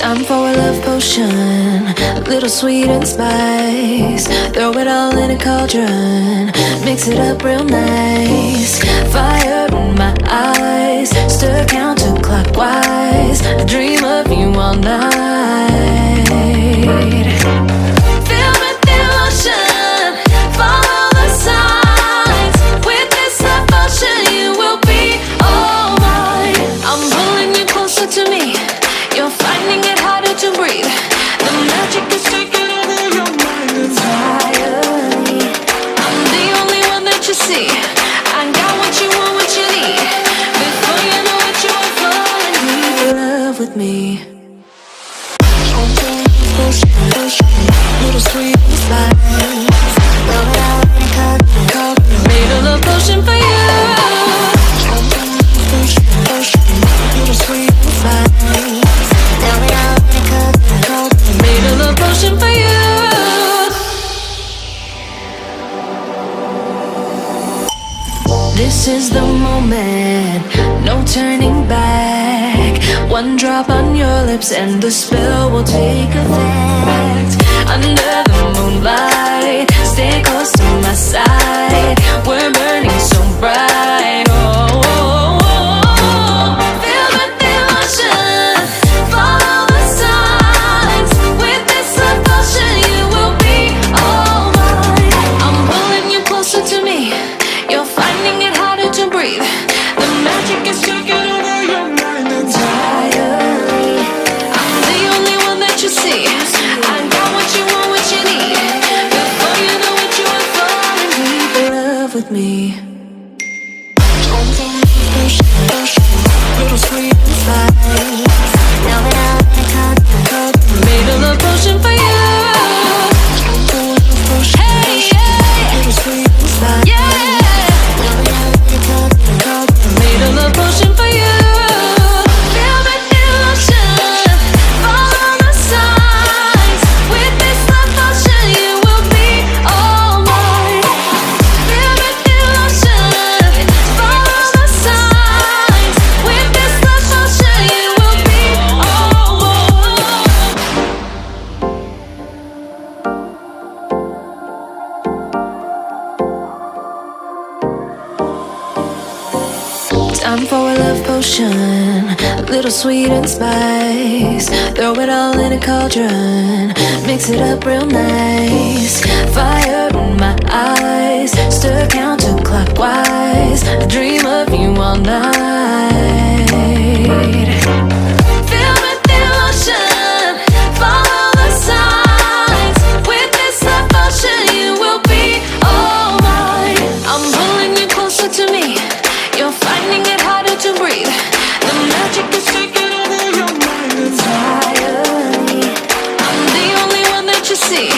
Time for a love potion, a little sweet and spice. Throw it all in a cauldron, mix it up real nice. Fire in my eyes, stir counterclockwise. I dream of you all night. Filled with emotion, follow the signs. With this love potion, you will be all mine. I'm pulling you closer to me. You're finding it harder to breathe. The magic is taking over your mind entirely. I'm the only one that you see. I got what you want, what you need. Before you know it, you are falling deep in love with me. Little sweet spice. Made a love potion for you. Little sweet spice. Made a love potion for you. This is the moment, no turning back. One drop on your lips and the spell will take effect. Under the moonlight, stay close to my side. We're burning so bright. Oh, oh, oh, oh. Filled with emotion, follow the signs. With this love potion, you will be all mine. I'm pulling you closer to me. You're finding it harder to breathe. The magic is taking over your mind entirely. I'm the only one that you see. I got what you want, what you need. Before you know it, you are falling deep in love with me. Little sweet spice. Made a love potion for you. Hey, yeah. Little sweet spice. Yeah. Made a love potion for you. Filled with emotion, follow the signs. With this love potion, you will be all mine. Filled with emotion, follow the signs. With this love potion, you will be all mine. Time for a love potion, a little sweet and spice. Throw it all in a cauldron, mix it up real nice. Fire in my eyes, stir counterclockwise. I dream of you all night. Filled with emotion, follow the signs. With this love potion, you will be all mine. I'm pulling you closer to me. You're finding it harder to breathe. The magic is taking over your mind entirely. I'm the only one that you see.